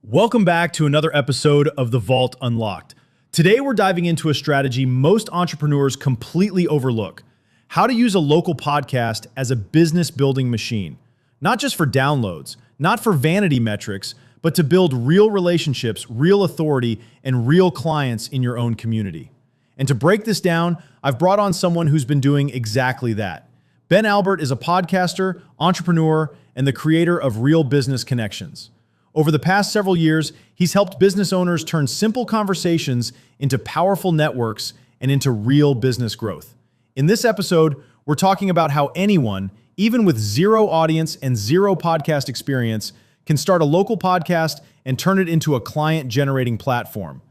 Welcome back to another episode of The Vault Unlocked. Today we're diving into a strategy most entrepreneurs completely overlook: how to use a local podcast as a business building machine. Not just for downloads, not for vanity metrics, but to build real relationships, real authority, and real clients in your own community. And to break this down, I've brought on someone who's been doing exactly that. Ben Albert is a podcaster, entrepreneur, and the creator of Real Business Connections. Over the past several years, he's helped business owners turn simple conversations into powerful networks and into real business growth. In this episode, we're talking about how anyone, even with zero audience and zero podcast experience, can start a local podcast and turn it into a client-generating platform.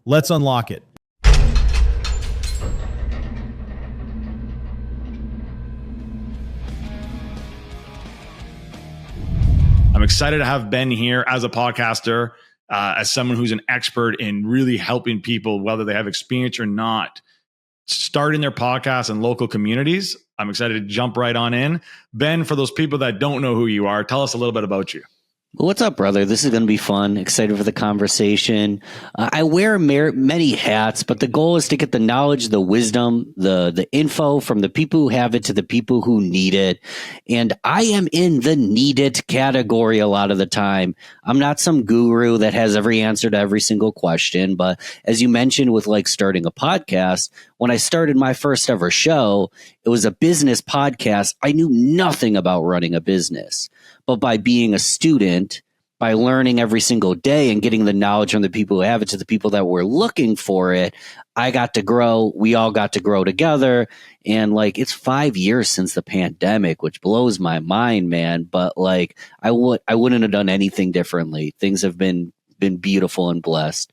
Let's unlock it. I'm excited to have Ben here as a podcaster, as someone who's an expert in really helping people, whether they have experience or not, starting their podcasts in local communities. I'm excited to jump right on in. Ben, for those people that don't know who you are, tell us a little bit about you. What's up, brother? This is going to be fun. Excited for the conversation. I wear many hats, but the goal is to get the knowledge, the wisdom, the info from the people who have it to the people who need it. And I am in the need it category a lot of the time. I'm not some guru that has every answer to every single question. But as you mentioned with like starting a podcast, when I started my first ever show, it was a business podcast. I knew nothing about running a business. But by being a student, by learning every single day and getting the knowledge from the people who have it to the people that were looking for it, I got to grow. We all got to grow together. And like, it's 5 years since the pandemic, which blows my mind, man. But like, I wouldn't have done anything differently. Things have been beautiful and blessed.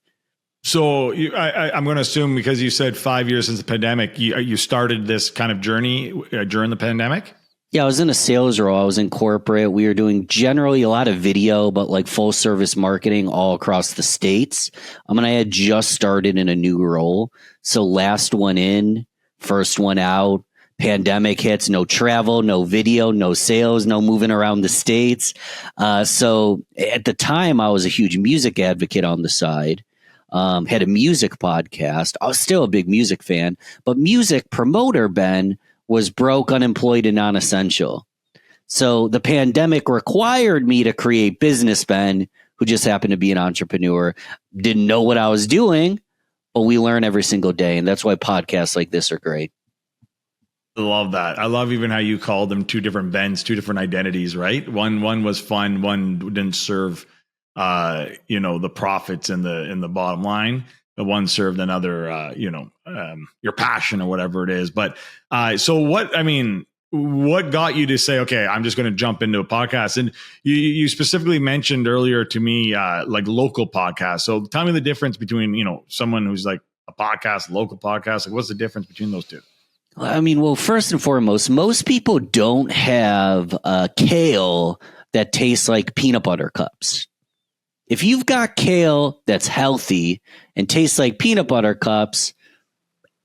So I'm going to assume, because you said 5 years since the pandemic, you started this kind of journey during the pandemic? Yeah, I was in a sales role. I was in corporate. We were doing generally a lot of video, but like full service marketing all across the States. And I had just started in a new role. So last one in, first one out. Pandemic hits, no travel, no video, no sales, no moving around the States. So at the time, I was a huge music advocate on the side. Had a music podcast. I was still a big music fan, but music promoter, Ben, was broke, unemployed, and non-essential. So the pandemic required me to create Business Ben, who just happened to be an entrepreneur, didn't know what I was doing, but we learn every single day. And that's why podcasts like this are great. I love that. I love even how you called them two different Bens, two different identities, right? One was fun. One didn't serve, the profits in the bottom line. The one served another, your passion or whatever it is. But so what got you to say, okay, I'm just going to jump into a podcast? And you specifically mentioned earlier to me, like local podcasts. So tell me the difference between, someone who's like a podcast, local podcast. Like, what's the difference between those two? Well, first and foremost, most people don't have kale that tastes like peanut butter cups. If you've got kale that's healthy and tastes like peanut butter cups,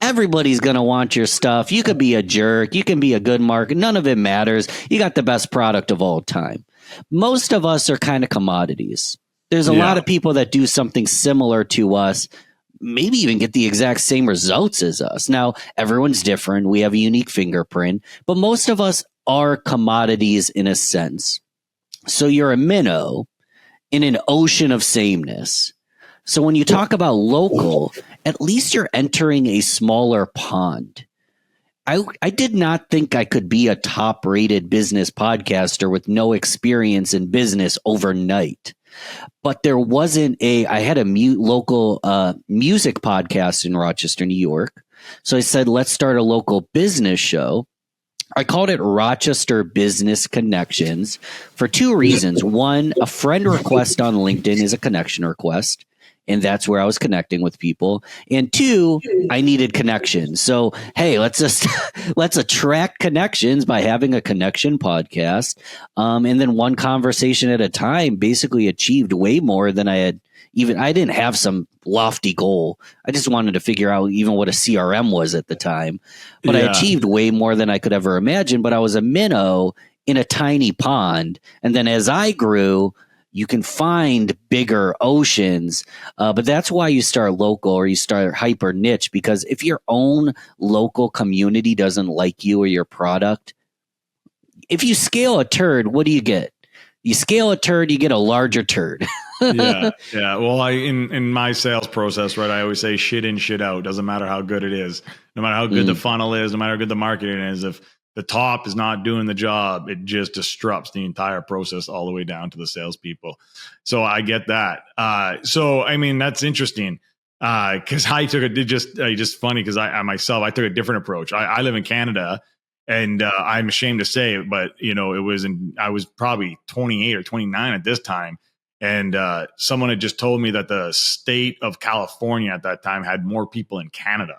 everybody's going to want your stuff. You could be a jerk. You can be a good market. None of it matters. You got the best product of all time. Most of us are kind of commodities. There's a lot of people that do something similar to us, maybe even get the exact same results as us. Now, everyone's different. We have a unique fingerprint, but most of us are commodities in a sense. So you're a minnow in an ocean of sameness. So when you talk about local, at least you're entering a smaller pond. I did not think I could be a top-rated business podcaster with no experience in business overnight. But there wasn't I had a local music podcast in Rochester, New York. So I said, let's start a local business show. I called it Rochester Business Connections for two reasons. One, a friend request on LinkedIn is a connection request, and that's where I was connecting with people. And two, I needed connections. So, hey, let's attract connections by having a connection podcast. And then one conversation at a time basically achieved way more than I didn't have some lofty goal. I just wanted to figure out even what a CRM was at the time. But I achieved way more than I could ever imagine. But I was a minnow in a tiny pond. And then as I grew, you can find bigger oceans. But that's why you start local or you start hyper niche, because if your own local community doesn't like you or your product, if you scale a turd, what do you get? You scale a turd, you get a larger turd. Yeah. Well, in my sales process, right, I always say shit in, shit out. Doesn't matter how good it is, no matter how good the funnel is, no matter how good the marketing is. If the top is not doing the job, it just disrupts the entire process all the way down to the salespeople. So I get that. So I mean, that's interesting because I took just funny because I myself I took a different approach. I live in Canada. And I'm ashamed to say it, but I was probably 28 or 29 at this time. And someone had just told me that the state of California at that time had more people in Canada.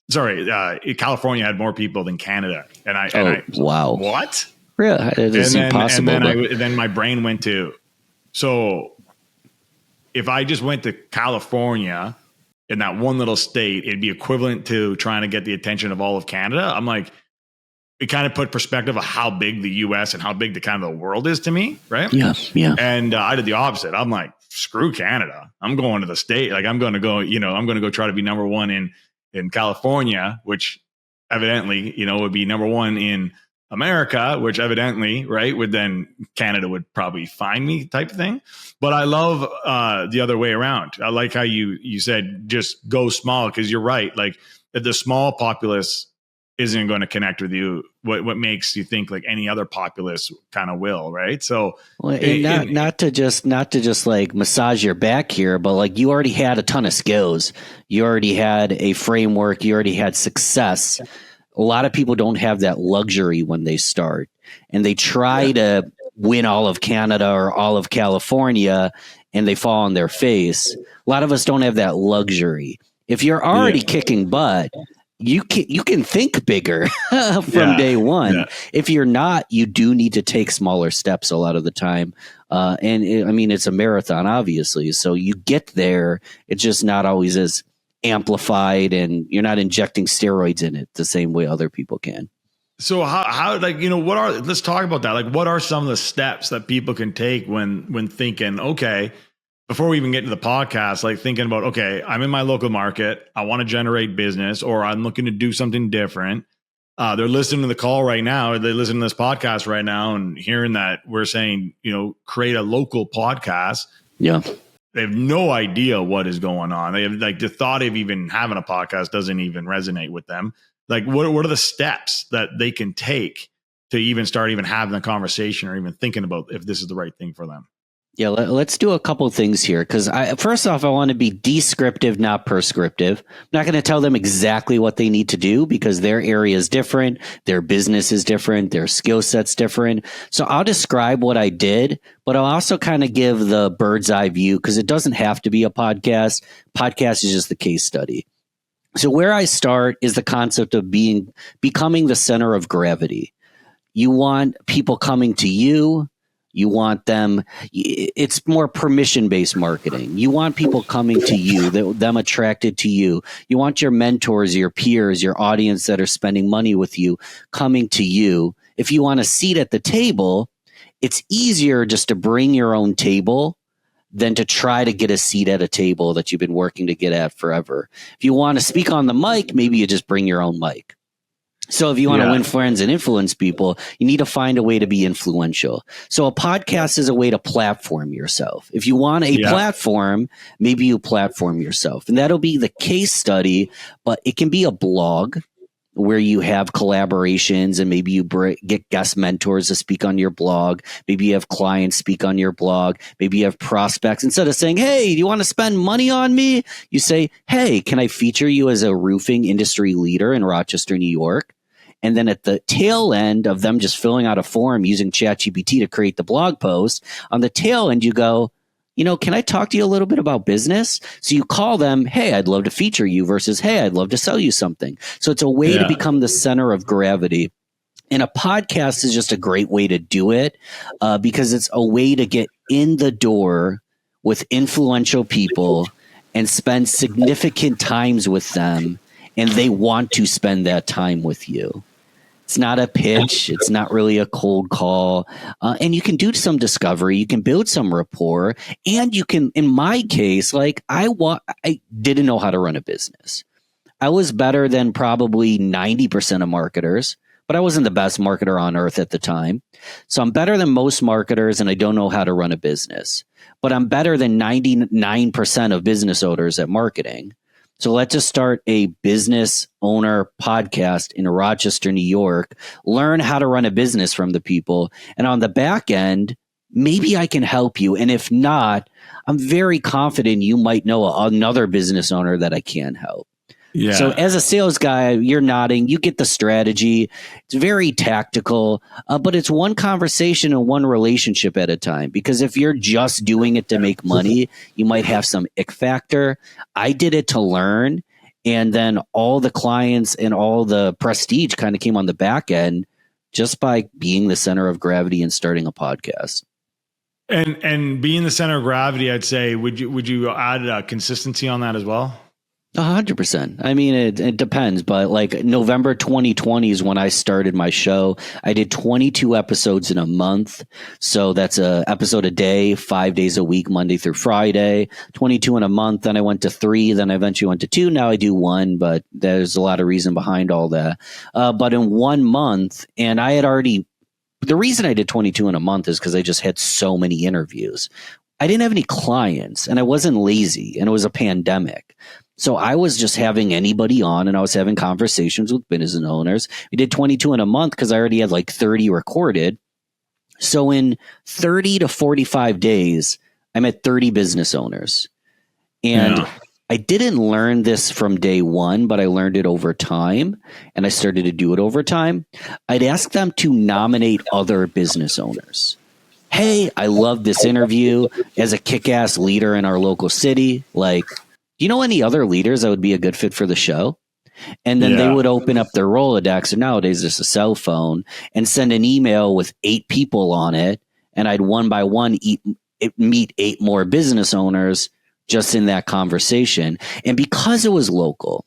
Sorry, California had more people than Canada. And I wow. What? Really? It is impossible. And then my brain went to, so if I just went to California in that one little state, it'd be equivalent to trying to get the attention of all of Canada. I'm like, it kind of put perspective of how big the U.S. and how big the kind of the world is to me, right? Yeah. And I did the opposite. I'm like, screw Canada. I'm going to the state. Like I'm going to go try to be number one in California, which evidently, would be number one in America, which evidently, right, would then Canada would probably find me type of thing. But I love the other way around. I like how you said just go small, because you're right. Like if the small populace isn't going to connect with you, what makes you think like any other populace kind of will, right? So not to just like massage your back here, but like you already had a ton of skills, you already had a framework, you already had success. A lot of people don't have that luxury when they start, and they try to win all of Canada or all of California, and they fall on their face. A lot of us don't have that luxury. If you're already kicking butt, you can think bigger from day one. Yeah. If you're not, you do need to take smaller steps a lot of the time. It's a marathon, obviously. So you get there. It's just not always as amplified, and you're not injecting steroids in it the same way other people can. So how let's talk about that. Like, what are some of the steps that people can take when thinking, okay, before we even get to the podcast, like thinking about, okay, I'm in my local market, I want to generate business, or I'm looking to do something different. They're listening to the call right now, or they listen to this podcast right now and hearing that we're saying, create a local podcast. Yeah. They have no idea what is going on. They have like the thought of even having a podcast doesn't even resonate with them. Like what are the steps that they can take to even start even having a conversation or even thinking about if this is the right thing for them? Yeah, let's do a couple of things here, because first off, I want to be descriptive, not prescriptive. I'm not going to tell them exactly what they need to do, because their area is different, their business is different, their skill set's different. So I'll describe what I did, but I'll also kind of give the bird's eye view, because it doesn't have to be a podcast. Podcast is just the case study. So where I start is the concept of becoming the center of gravity. You want people coming to you. You want them, it's more permission-based marketing. You want people coming to you, them attracted to you. You want your mentors, your peers, your audience that are spending money with you coming to you. If you want a seat at the table, it's easier just to bring your own table than to try to get a seat at a table that you've been working to get at forever. If you want to speak on the mic, maybe you just bring your own mic. So if you want to win friends and influence people, you need to find a way to be influential. So a podcast is a way to platform yourself. If you want a platform, maybe you platform yourself. And that'll be the case study, but it can be a blog where you have collaborations, and maybe you get guest mentors to speak on your blog. Maybe you have clients speak on your blog. Maybe you have prospects. Instead of saying, hey, do you want to spend money on me? You say, hey, can I feature you as a roofing industry leader in Rochester, New York? And then at the tail end of them just filling out a form using ChatGPT to create the blog post, on the tail end, you go, can I talk to you a little bit about business? So you call them, hey, I'd love to feature you, versus, hey, I'd love to sell you something. So it's a way to become the center of gravity. And a podcast is just a great way to do it, because it's a way to get in the door with influential people and spend significant times with them, and they want to spend that time with you. It's not a pitch. It's not really a cold call. And you can do some discovery. You can build some rapport. And you can, in my case, like I didn't know how to run a business. I was better than probably 90% of marketers, but I wasn't the best marketer on earth at the time. So I'm better than most marketers and I don't know how to run a business, but I'm better than 99% of business owners at marketing. So let's just start a business owner podcast in Rochester, New York, learn how to run a business from the people. And on the back end, maybe I can help you. And if not, I'm very confident you might know another business owner that I can help. Yeah. So as a sales guy, you're nodding, you get the strategy. It's very tactical, but it's one conversation and one relationship at a time. Because if you're just doing it to make money, you might have some ick factor. I did it to learn. And then all the clients and all the prestige kind of came on the back end just by being the center of gravity and starting a podcast. And being the center of gravity, I'd say, would you add consistency on that as well? 100%. I mean, it depends, but like November 2020 is when I started my show. I did 22 episodes in a month. So that's a episode a day, 5 days a week, Monday through Friday, 22 in a month. Then I went to 3, then I eventually went to 2. Now I do 1, but there's a lot of reason behind all that. But in 1 month, and I had already, the reason I did 22 in a month is because I just had so many interviews. I didn't have any clients and I wasn't lazy and it was a pandemic. So I was just having anybody on and I was having conversations with business owners. We did 22 in a month because I already had like 30 recorded. So in 30 to 45 days, I met 30 business owners. And I didn't learn this from day one, but I learned it over time and I started to do it over time. I'd ask them to nominate other business owners. Hey, I love this interview as a kick-ass leader in our local city. Like, do you know any other leaders that would be a good fit for the show? And then they would open up their Rolodex, or nowadays it's a cell phone, and send an email with 8 people on it. And I'd one by one meet 8 more business owners just in that conversation. And because it was local,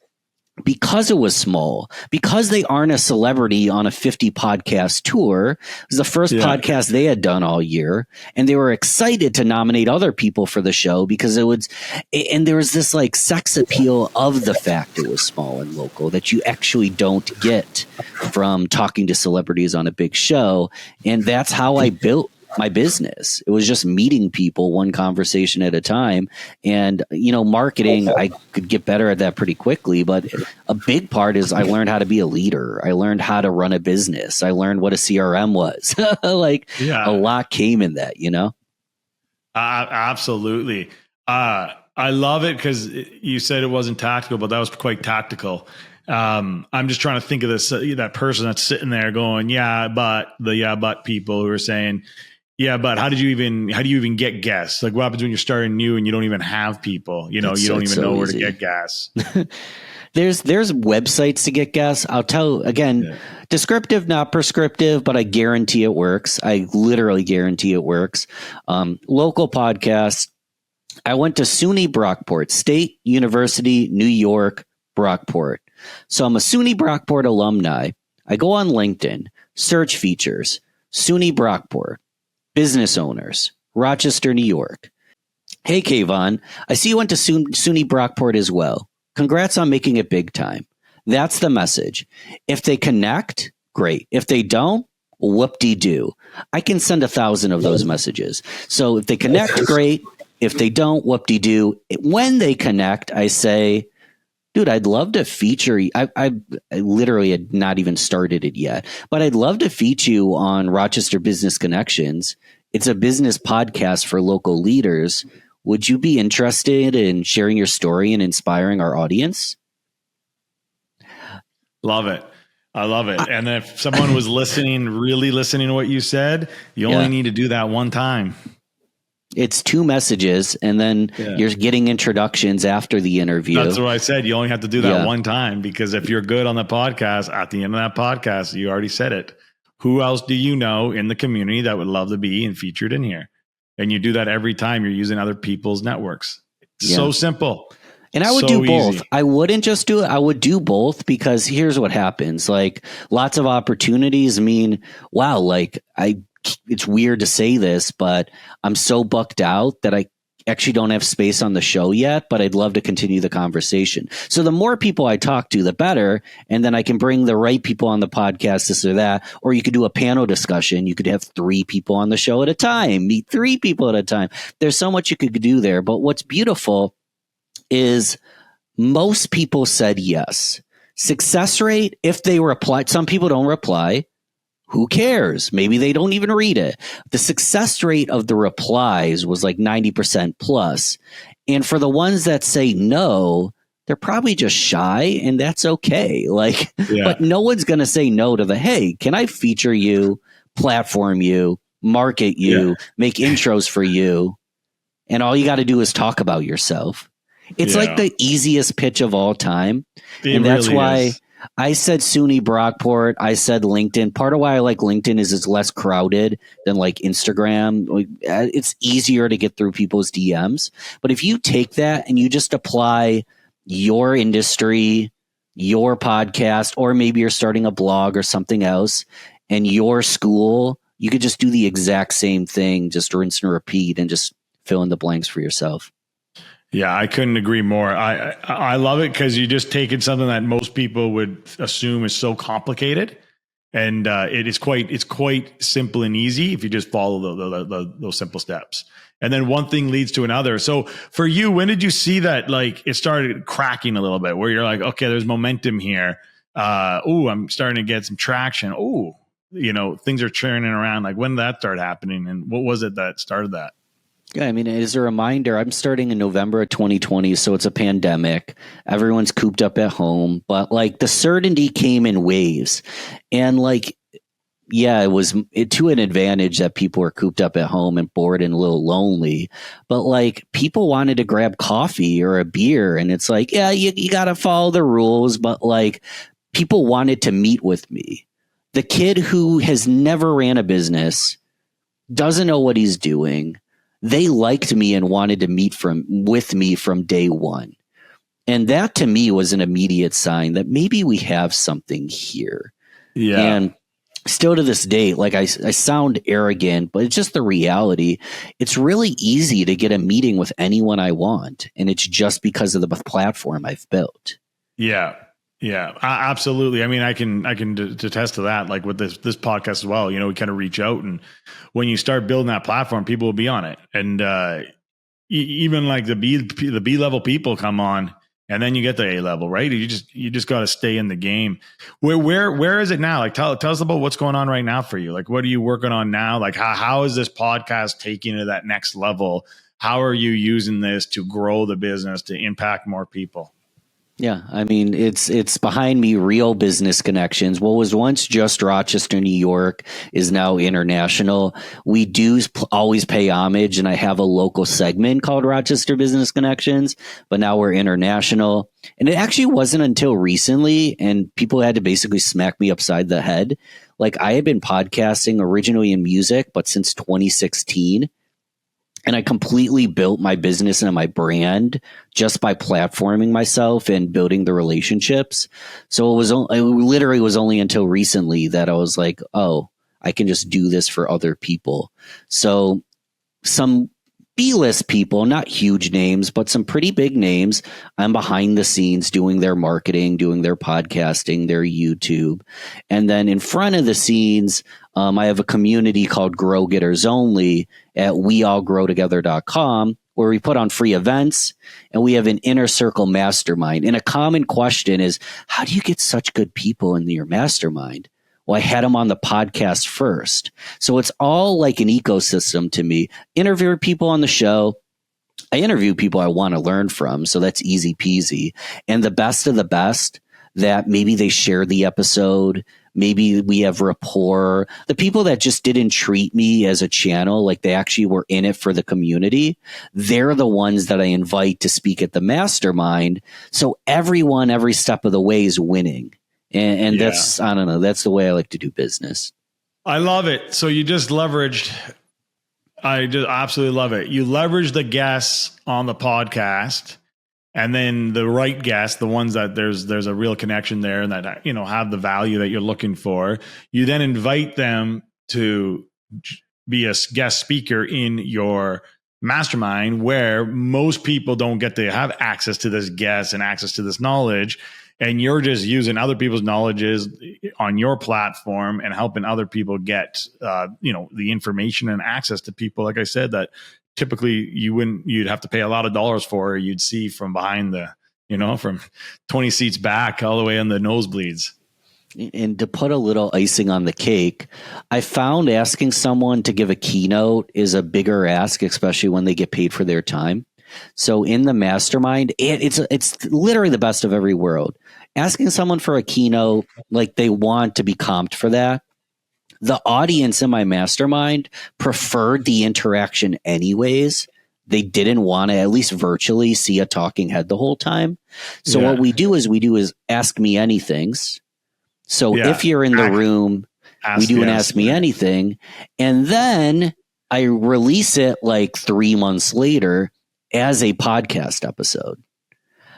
because it was small, because they aren't a celebrity on a 50 podcast tour, it was the first podcast they had done all year. And they were excited to nominate other people for the show because and there was this like sex appeal of the fact it was small and local that you actually don't get from talking to celebrities on a big show. And that's how I built my business. It was just meeting people one conversation at a time. And, marketing, I could get better at that pretty quickly. But a big part is I learned how to be a leader. I learned how to run a business. I learned what a CRM was. A lot came in that, Absolutely. I love it because you said it wasn't tactical, but that was quite tactical. I'm just trying to think of this, that person that's sitting there going, but people who are saying, yeah, but how do you even get guests? Like what happens when you're starting new and you don't even have people, you don't even know where to get guests. There's websites to get guests. I'll tell again, descriptive, not prescriptive, but I guarantee it works. I literally guarantee it works. Local podcasts. I went to SUNY Brockport, State University, New York, Brockport. So I'm a SUNY Brockport alumni. I go on LinkedIn, search features, SUNY Brockport. Business owners, Rochester, New York. Hey, Kayvon, I see you went to SUNY Brockport as well. Congrats on making it big time. That's the message. If they connect, great. If they don't, whoop-de-doo. I can send 1,000 of those messages. So if they connect, great. If they don't, whoop-de-doo. When they connect, I say, dude, I'd love to feature you. I literally had not even started it yet, but I'd love to feature you on Rochester Business Connections. It's a business podcast for local leaders. Would you be interested in sharing your story and inspiring our audience? Love it. I love it. And if someone was really listening to what you said, you only need to do that one time. It's 2 messages, and then you're getting introductions after the interview. That's what I said. You only have to do that one time, because if you're good on the podcast, at the end of that podcast, you already said it. Who else do you know in the community that would love to be and featured in here? And you do that every time you're using other people's networks. It's so simple. And I would So do both. easy. I wouldn't just do it. I would do both, because here's what happens. Like, lots of opportunities mean, wow, like it's weird to say this, but I'm so bucked out that I actually don't have space on the show yet, but I'd love to continue the conversation. So the more people I talk to, the better. And then I can bring the right people on the podcast, this or that. Or you could do a panel discussion. You could have 3 people on the show at a time, meet 3 people at a time. There's so much you could do there. But what's beautiful is most people said yes. Success rate, if they replied, some people don't reply. Who cares? Maybe they don't even read it. The success rate of the replies was like 90% plus. And for the ones that say no, they're probably just shy, and that's okay. Like, but no one's going to say no to the, hey, can I feature you, platform you, market you, make intros for you? And all you got to do is talk about yourself. It's like the easiest pitch of all time. And that's really why I said SUNY Brockport. I said LinkedIn. Part of why I like LinkedIn is it's less crowded than like Instagram. It's easier to get through people's DMs. But if you take that and you just apply your industry, your podcast, or maybe you're starting a blog or something else, and your school, you could just do the exact same thing, just rinse and repeat, and just fill in the blanks for yourself. Yeah, I couldn't agree more. I love it because you just taken something that most people would assume is so complicated, and it's quite simple and easy if you just follow those simple steps. And then one thing leads to another. So for you, when did you see that like it started cracking a little bit, where you're like, okay, there's momentum here. I'm starting to get some traction. Things are churning around. Like, when did that start happening, and what was it that started that? Yeah, I mean, as a reminder, I'm starting in November of 2020, so it's a pandemic. Everyone's cooped up at home, but like the certainty came in waves. And like, yeah, it was to an advantage that people were cooped up at home and bored and a little lonely. But like, people wanted to grab coffee or a beer, and it's like, yeah, you got to follow the rules, but like, people wanted to meet with me. The kid who has never ran a business, doesn't know what he's doing, they liked me and wanted to meet with me from day one. And that to me was an immediate sign that maybe we have something here. Yeah. And still to this day, like I sound arrogant, but it's just the reality. It's really easy to get a meeting with anyone I want. And it's just because of the platform I've built. Yeah. Yeah, absolutely. I mean, I can attest to that. Like with this podcast as well, we kind of reach out, and when you start building that platform, people will be on it. And even like the B level people come on, and then you get the A level, right? You just got to stay in the game. Where is it now? Like tell us about what's going on right now for you. Like, what are you working on now? Like how is this podcast taking you to that next level? How are you using this to grow the business, to impact more people? Yeah, I mean, it's behind me, real business connections. What was once just Rochester, New York is now international. We do always pay homage, and I have a local segment called Rochester Business Connections, but now we're international. And it actually wasn't until recently, and people had to basically smack me upside the head. Like, I had been podcasting originally in music, but since 2016. And I completely built my business and my brand just by platforming myself and building the relationships. So it literally was only until recently that I was like, oh, I can just do this for other people. So some B-list people, not huge names, but some pretty big names, I'm behind the scenes doing their marketing, doing their podcasting, their YouTube. And then in front of the scenes, I have a community called Grow Getters Only at weallgrowtogether.com, where we put on free events, and we have an inner circle mastermind. And a common question is, how do you get such good people in your mastermind? Well, I had them on the podcast first. So it's all like an ecosystem to me. Interview people on the show. I interview people I want to learn from. So that's easy peasy. And the best of the best, that maybe they share the episode. Maybe we have rapport. The people that just didn't treat me as a channel, like they actually were in it for the community, they're the ones that I invite to speak at the mastermind. So everyone, every step of the way is winning. And that's, I don't know, that's the way I like to do business. I love it. So you just leveraged, I just absolutely love it. You leveraged the guests on the podcast And then the right guests, the ones that there's a real connection there and that, have the value that you're looking for, you then invite them to be a guest speaker in your mastermind, where most people don't get to have access to this guest and access to this knowledge. And you're just using other people's knowledges on your platform and helping other people get, the information and access to people, like I said, that typically you'd have to pay a lot of dollars for, or you'd see from behind from 20 seats back all the way in the nosebleeds. And to put a little icing on the cake, I found asking someone to give a keynote is a bigger ask, especially when they get paid for their time. So in the mastermind, it's literally the best of every world. Asking someone for a keynote, like they want to be comped for that. The audience in my mastermind preferred the interaction anyways. They didn't want to, at least virtually, see a talking head the whole time. So what we do is ask me anythings. So if you're in the room, we do an ask me anything. And then I release it like 3 months later as a podcast episode,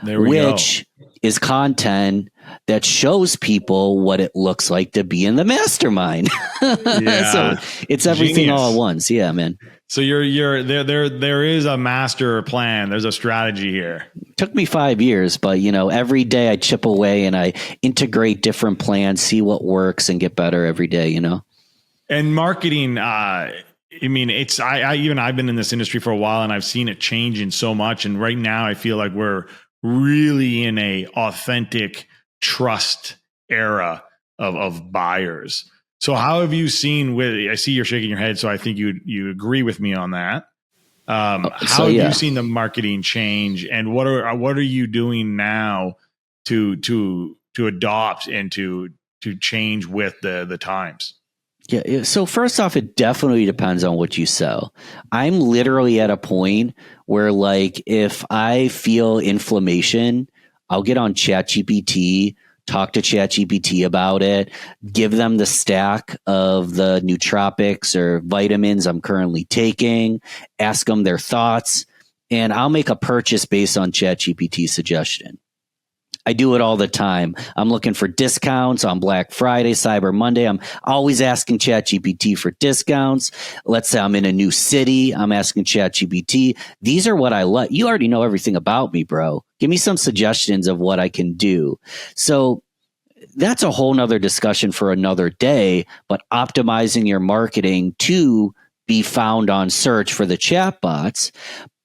which is content that shows people what it looks like to be in the mastermind. So it's everything all at once. Yeah, man. So you're there is a master plan. There's a strategy here. Took me 5 years, but every day I chip away and I integrate different plans, see what works and get better every day, And marketing, I've been in this industry for a while and I've seen it changing so much. And right now I feel like we're really in a authentic trust era of buyers. So how have you seen I see you're shaking your head, so I think you agree with me on that. How have you seen the marketing change, and what are you doing now to adopt and to change with the times? Yeah. So first off, it definitely depends on what you sell. I'm literally at a point where, like, if I feel inflammation, I'll get on ChatGPT, talk to ChatGPT about it, give them the stack of the nootropics or vitamins I'm currently taking, ask them their thoughts, and I'll make a purchase based on ChatGPT suggestion. I do it all the time. I'm looking for discounts on Black Friday, Cyber Monday. I'm always asking ChatGPT for discounts. Let's say I'm in a new city. I'm asking ChatGPT. These are what I like. You already know everything about me, bro. Give me some suggestions of what I can do. So that's a whole nother discussion for another day, but optimizing your marketing to be found on search for the chatbots.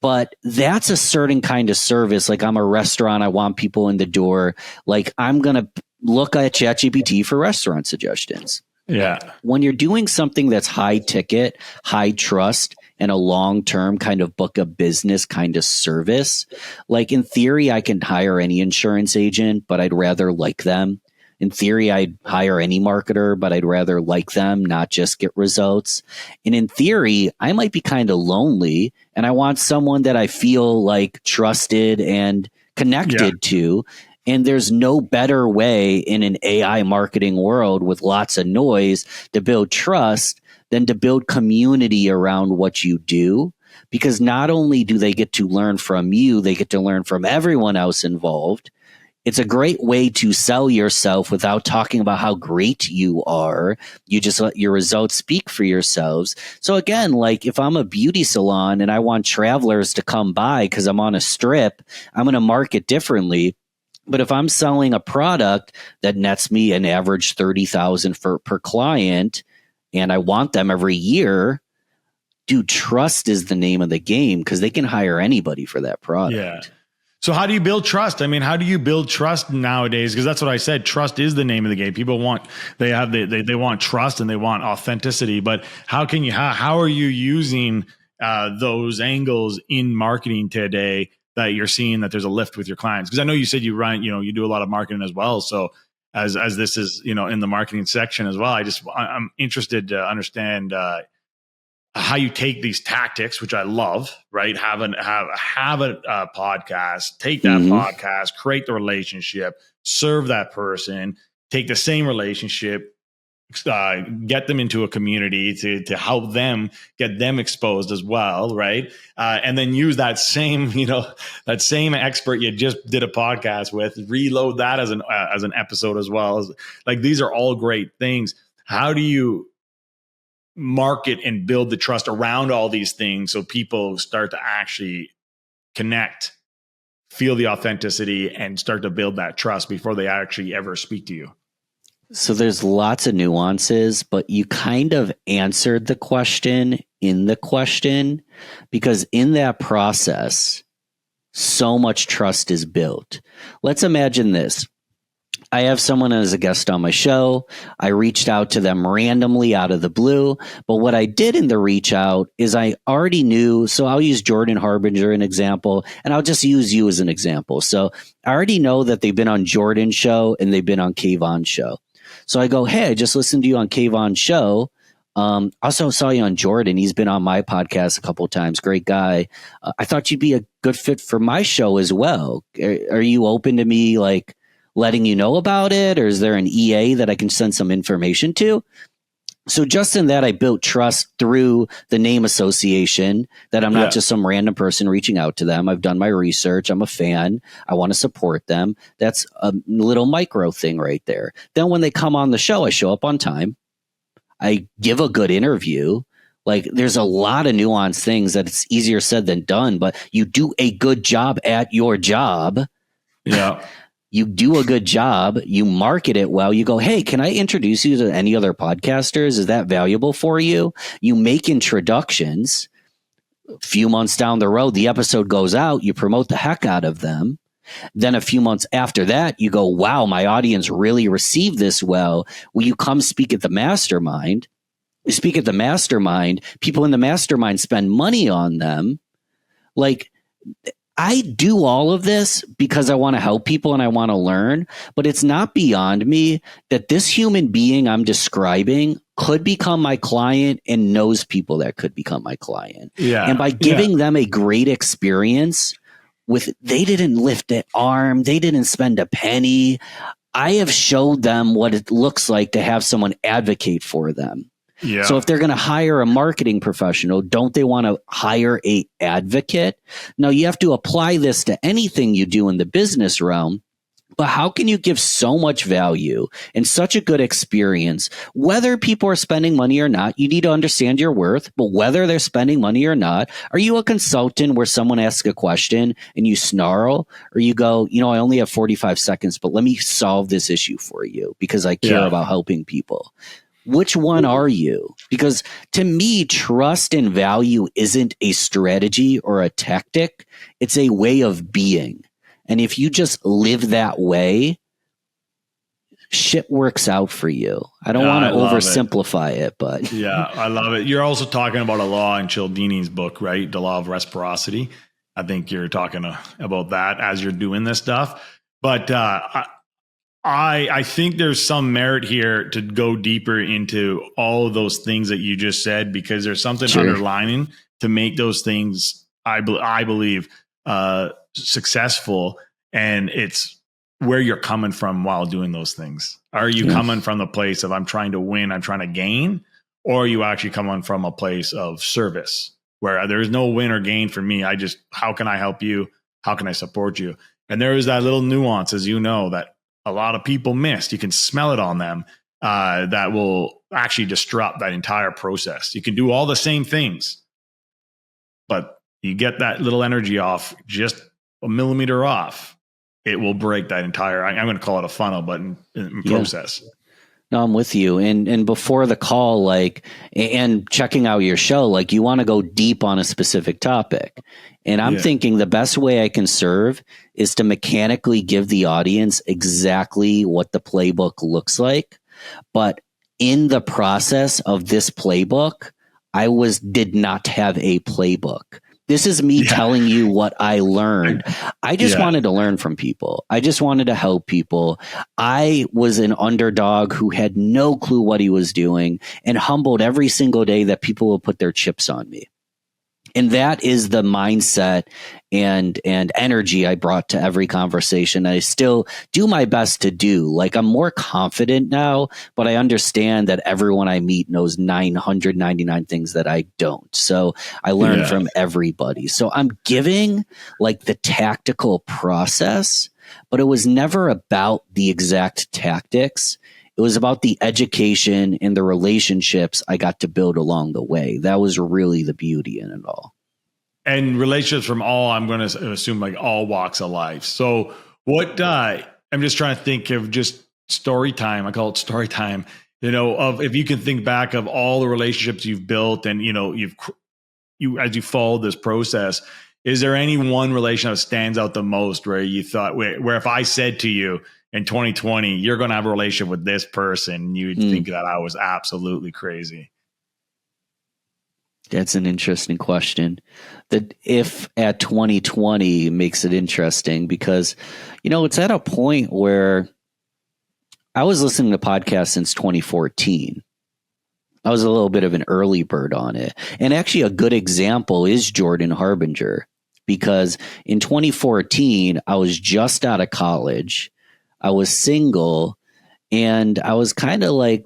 But that's a certain kind of service. Like, I'm a restaurant. I want people in the door. Like, I'm going to look at ChatGPT for restaurant suggestions. Yeah. When you're doing something that's high ticket, high trust, and a long-term kind of book of business kind of service, like, in theory, I can hire any insurance agent, but I'd rather like them. In theory, I'd hire any marketer, but I'd rather like them, not just get results. And in theory, I might be kind of lonely and I want someone that I feel like trusted and connected to. And there's no better way in an AI marketing world with lots of noise to build trust than to build community around what you do. Because not only do they get to learn from you, they get to learn from everyone else involved. It's a great way to sell yourself without talking about how great you are. You just let your results speak for yourselves. So again, like, if I'm a beauty salon and I want travelers to come by because I'm on a strip, I'm going to market differently. But if I'm selling a product that nets me an average $30,000 per client and I want them every year, dude, trust is the name of the game because they can hire anybody for that product. Yeah. So how do you build trust? I mean, how do you build trust nowadays? Because that's what I said. Trust is the name of the game. People want, they want trust and they want authenticity. But how are you using those angles in marketing today that you're seeing that there's a lift with your clients? Because I know you said you do a lot of marketing as well. So as this is, in the marketing section as well, I'm interested to understand how you take these tactics, which I love, right? Have a podcast, take that podcast, create the relationship, serve that person, take the same relationship, get them into a community to help them get them exposed as well, right? And then use that same, that same expert you just did a podcast with, reload that as an episode as well. Like, these are all great things. How do you market and build the trust around all these things so people start to actually connect, feel the authenticity, and start to build that trust before they actually ever speak to you? So there's lots of nuances, but you kind of answered the question in the question, because in that process, so much trust is built. Let's imagine this. I have someone as a guest on my show. I reached out to them randomly out of the blue. But what I did in the reach out is I already knew. So I'll use Jordan Harbinger an example, and I'll just use you as an example. So I already know that they've been on Jordan's show and they've been on Kayvon's show. So I go, hey, I just listened to you on Kayvon's show. Also saw you on Jordan. He's been on my podcast a couple of times. Great guy. I thought you'd be a good fit for my show as well. Are you open to me like letting you know about it? Or is there an EA that I can send some information to? So just in that, I built trust through the name association, that I'm not just some random person reaching out to them. I've done my research. I'm a fan. I want to support them. That's a little micro thing right there. Then when they come on the show, I show up on time. I give a good interview. Like, there's a lot of nuanced things that it's easier said than done, but you do a good job at your job. Yeah. You do a good job. You market it well. You go, hey, can I introduce you to any other podcasters? Is that valuable for you? You make introductions. A few months down the road, the episode goes out. You promote the heck out of them. Then a few months after that, you go, wow, my audience really received this well. Will you come speak at the mastermind? You speak at the mastermind. People in the mastermind spend money on them. Like, I do all of this because I want to help people and I want to learn, but it's not beyond me that this human being I'm describing could become my client and knows people that could become my client. Yeah. And by giving them a great experience they didn't lift an arm, they didn't spend a penny. I have showed them what it looks like to have someone advocate for them. Yeah. So if they're going to hire a marketing professional, don't they want to hire a advocate? Now, you have to apply this to anything you do in the business realm. But how can you give so much value and such a good experience, whether people are spending money or not? You need to understand your worth, but whether they're spending money or not, are you a consultant where someone asks a question and you snarl, or you go, I only have 45 seconds, but let me solve this issue for you because I care about helping people? Which one are you? Because to me, trust and value isn't a strategy or a tactic. It's a way of being. And if you just live that way, shit works out for you. I don't want to oversimplify it, but yeah, I love it. You're also talking about a law in Cialdini's book, right? The law of reciprocity. I think you're talking about that as you're doing this stuff. But I think there's some merit here to go deeper into all of those things that you just said, because there's something underlining to make those things, I believe, successful. And it's where you're coming from while doing those things. Are you coming from the place of I'm trying to win, I'm trying to gain, or are you actually coming from a place of service where there's no win or gain for me? How can I help you? How can I support you? And there is that little nuance, as you know, that a lot of people missed. You can smell it on them, that will actually disrupt that entire process. You can do all the same things, but you get that little energy off, just a millimeter off, it will break that entire, I'm going to call it a funnel, but in process. No, I'm with you. And before the call, and checking out your show, you want to go deep on a specific topic. And I'm thinking the best way I can serve is to mechanically give the audience exactly what the playbook looks like. But in the process of this playbook, I did not have a playbook. This is me telling you what I learned. I just wanted to learn from people. I just wanted to help people. I was an underdog who had no clue what he was doing and humbled every single day that people would put their chips on me. And that is the mindset and energy I brought to every conversation. I still do my best to do. Like, I'm more confident now, but I understand that everyone I meet knows 999 things that I don't. So I learn from everybody. So I'm giving like the tactical process, but it was never about the exact tactics. It was about the education and the relationships I got to build along the way. That was really the beauty in it all. And relationships from all, I'm going to assume, like all walks of life. So what, I'm just trying to think of just story time. I call it story time, of if you can think back of all the relationships you've built and, as you follow this process, is there any one relationship that stands out the most where you thought, where if I said to you in 2020, you're going to have a relationship with this person, you'd think that I was absolutely crazy? That's an interesting question. That if at 2020 makes it interesting because, it's at a point where I was listening to podcasts since 2014. I was a little bit of an early bird on it. And actually a good example is Jordan Harbinger, because in 2014, I was just out of college. I was single and I was kind of like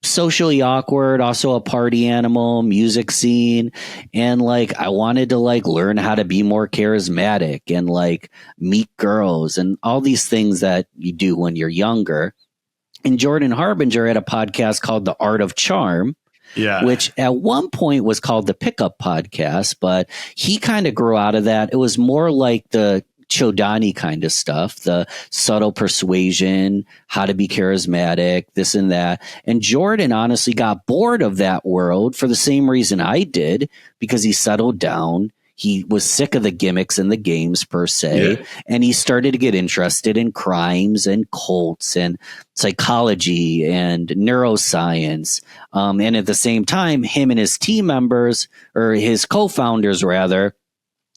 socially awkward, also a party animal, music scene. And like, I wanted to like learn how to be more charismatic and like meet girls and all these things that you do when you're younger. And Jordan Harbinger had a podcast called The Art of Charm, which at one point was called the Pickup Podcast, but he kind of grew out of that. It was more like the Chodani kind of stuff, the subtle persuasion, how to be charismatic, this and that. And Jordan honestly got bored of that world for the same reason I did, because he settled down. He was sick of the gimmicks and the games per se, and he started to get interested in crimes and cults and psychology and neuroscience. And at the same time, him and his team members, or his co-founders rather,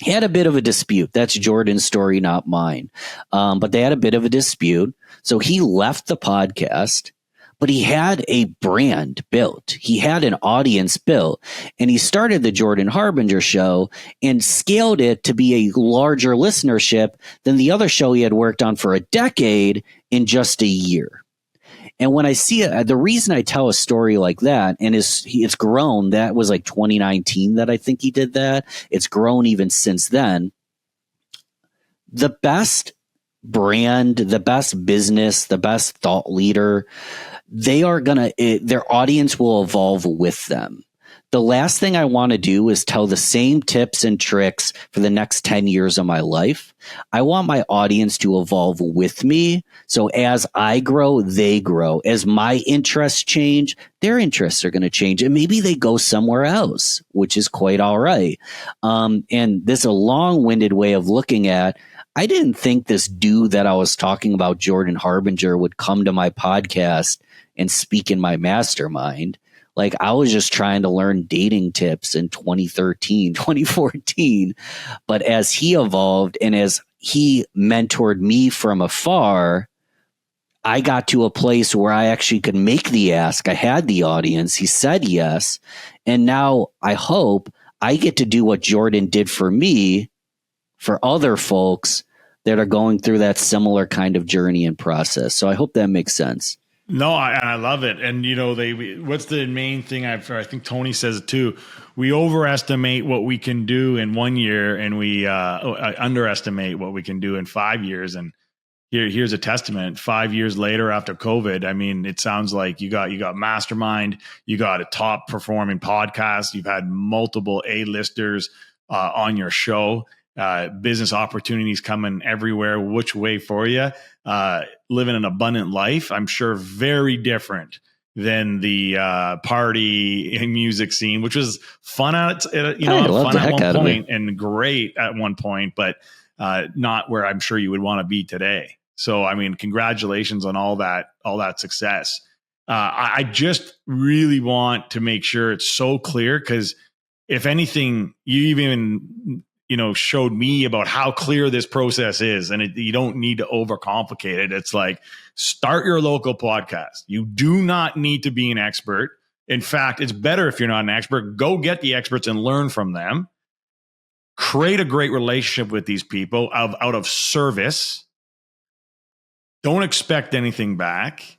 had a bit of a dispute. That's Jordan's story, not mine. But they had a bit of a dispute. So he left the podcast, but he had a brand built. He had an audience built, and he started the Jordan Harbinger show and scaled it to be a larger listenership than the other show he had worked on for a decade in just a year. And when I see it, the reason I tell a story like that, and it's grown, that was like 2019 that I think he did that. It's grown even since then. The best brand, the best business, the best thought leader, their audience will evolve with them. The last thing I want to do is tell the same tips and tricks for the next 10 years of my life. I want my audience to evolve with me. So as I grow, they grow. As my interests change, their interests are going to change. And maybe they go somewhere else, which is quite all right. And this is a long-winded way of looking at, I didn't think this dude that I was talking about, Jordan Harbinger, would come to my podcast and speak in my mastermind. Like, I was just trying to learn dating tips in 2013, 2014. But as he evolved and as he mentored me from afar, I got to a place where I actually could make the ask. I had the audience. He said yes. And now I hope I get to do what Jordan did for me, for other folks that are going through that similar kind of journey and process. So I hope that makes sense. No, I love it. And, what's the main thing I think Tony says it too. We overestimate what we can do in 1 year, and we underestimate what we can do in 5 years. And here's a testament. 5 years later after COVID, I mean, it sounds like you got Mastermind, you got a top performing podcast. You've had multiple A-listers on your show. Business opportunities coming everywhere, which way for you. Living an abundant life, I'm sure very different than the party and music scene, which was fun fun at one point and great at one point, but not where I'm sure you would want to be today. So, I mean, congratulations on all that success. I just really want to make sure it's so clear, because if anything, you even showed me about how clear this process is, and you don't need to overcomplicate it. It's like, start your local podcast. You do not need to be an expert. In fact, it's better if you're not an expert. Go get the experts and learn from them. create a great relationship with these people out of service. Don't expect anything back.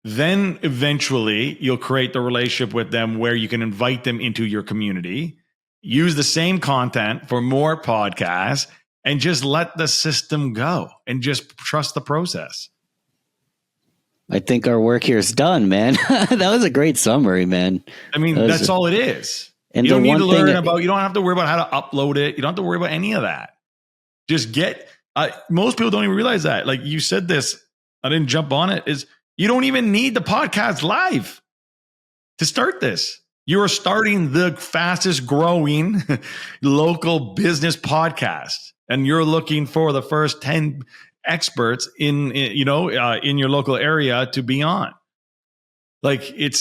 Then eventually you'll create the relationship with them where you can invite them into your community, use the same content for more podcasts, and just let the system go and just trust the process. I think our work here is done, man. That was a great summary, man. I mean, that's all it is. And you don't need to learn thing, about, you don't have to worry about how to upload it. You don't have to worry about any of that. Just get, most people don't even realize that. Like you said this, I didn't jump on it, is you don't even need the podcast live to start this. You are starting the fastest growing local business podcast, and you're looking for the first 10 experts in your local area to be on. Like it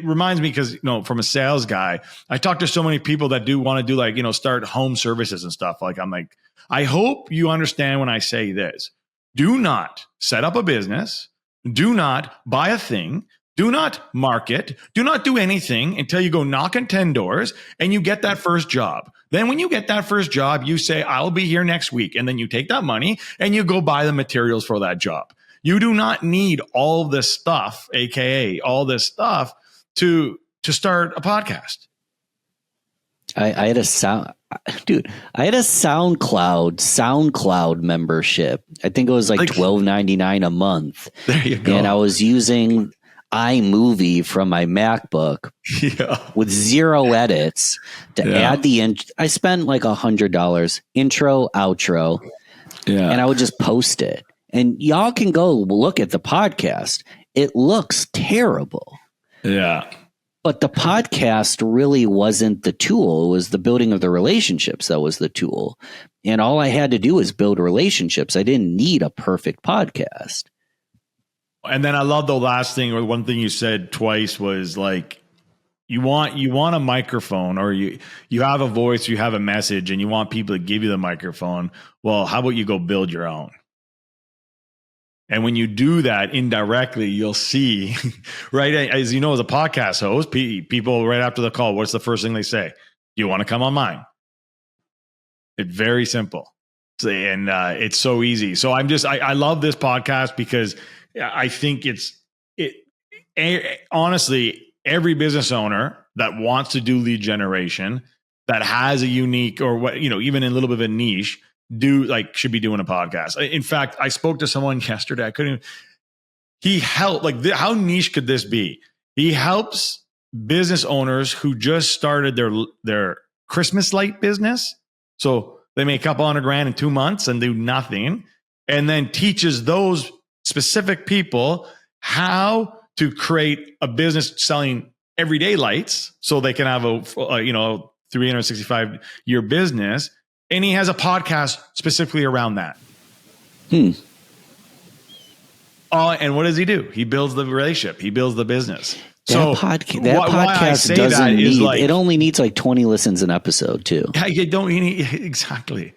reminds me, because from a sales guy, I talk to so many people that do want to do start home services and stuff. Like I'm like, I hope you understand when I say this. Do not set up a business. Do not buy a thing. Do not market. Do not do anything until you go knock on 10 doors and you get that first job. Then when you get that first job, you say, I'll be here next week. And then you take that money and you go buy the materials for that job. You do not need all this stuff, AKA all this stuff to start a podcast. I had a SoundCloud membership. I think it was like $12.99 a month. There you go. And I was using iMovie from my MacBook with 0 edits to add I spent like $100 intro, outro, and I would just post it. And y'all can go look at the podcast. It looks terrible. Yeah. But the podcast really wasn't the tool. It was the building of the relationships that was the tool. And all I had to do was build relationships. I didn't need a perfect podcast. And then I love the last thing, or one thing you said twice, was like, you want a microphone, or you have a voice, you have a message, and you want people to give you the microphone. Well, how about you go build your own? And when you do that indirectly, you'll see, right? As you know, as a podcast host, people right after the call, what's the first thing they say? Do you want to come on mine? It's very simple. And it's so easy. So I love this podcast because I think honestly, every business owner that wants to do lead generation, that has a unique, or even in a little bit of a niche, should be doing a podcast. In fact, I spoke to someone yesterday. He helped, how niche could this be? He helps business owners who just started their Christmas light business. So they make $200,000 in 2 months and do nothing, and then teaches those specific people how to create a business selling everyday lights so they can have a 365-year business. And he has a podcast specifically around that. And what does he do? He builds the relationship. He builds the business. That podcast doesn't need, it only needs like 20 listens an episode too. Yeah, you don't need, exactly.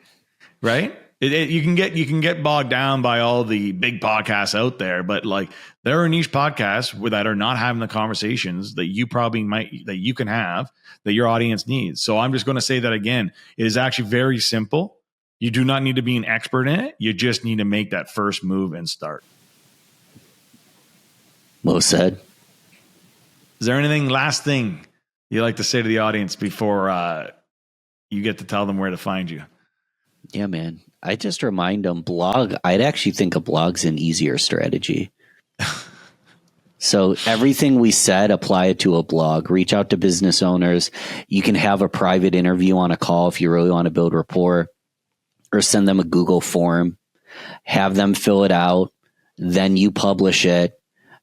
Right? You can get bogged down by all the big podcasts out there, but there are niche podcasts that are not having the conversations that you can have, that your audience needs. So I'm just going to say that again. It is actually very simple. You do not need to be an expert in it. You just need to make that first move and start. Well said. Is there last thing you'd like to say to the audience before you get to tell them where to find you? Yeah, man. I just remind them I'd actually think a blog's an easier strategy. So everything we said, apply it to a blog. Reach out to business owners. You can have a private interview on a call if you really want to build rapport, or send them a Google form, have them fill it out. Then you publish it.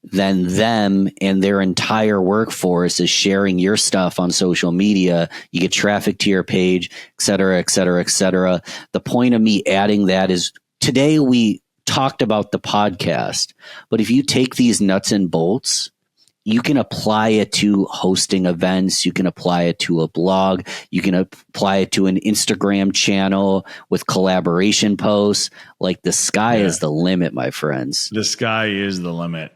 Then them and their entire workforce is sharing your stuff on social media. You get traffic to your page, et cetera, et cetera, et cetera. The point of me adding that is, today we talked about the podcast, but if you take these nuts and bolts, you can apply it to hosting events. You can apply it to a blog. You can apply it to an Instagram channel with collaboration posts. The sky is the limit, my friends. The sky is the limit.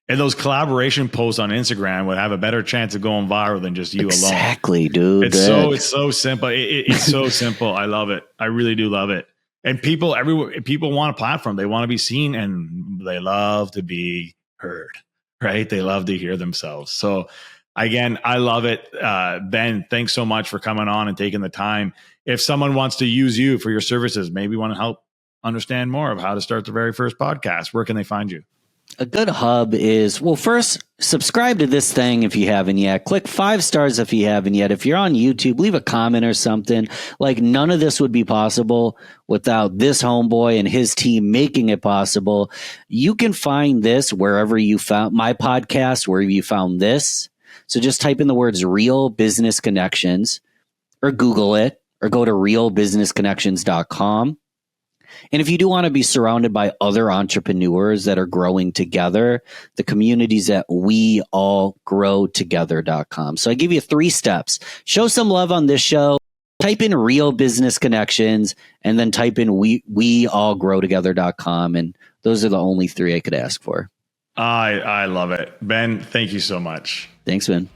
And those collaboration posts on Instagram would have a better chance of going viral than just you alone. Exactly, dude. It's so simple. It's so simple. I love it. I really do love it. And people want a platform. They want to be seen, and they love to be heard, right? They love to hear themselves. So again, I love it. Ben, thanks so much for coming on and taking the time. If someone wants to use you for your services, maybe want to help understand more of how to start their very first podcast, where can they find you? A good hub is, well, first, subscribe to this thing if you haven't yet. Click 5 stars if you haven't yet. If you're on YouTube, leave a comment or something. Like, none of this would be possible without this homeboy and his team making it possible. You can find this wherever you found my podcast, wherever you found this. So just type in the words Real Business Connections or Google it or go to realbusinessconnections.com. And if you do want to be surrounded by other entrepreneurs that are growing together, the community's at weallgrowtogether.com. So I give you 3 steps. Show some love on this show. Type in Real Business Connections and then type in weallgrowtogether.com. And those are the only 3 I could ask for. I love it. Ben, thank you so much. Thanks, man.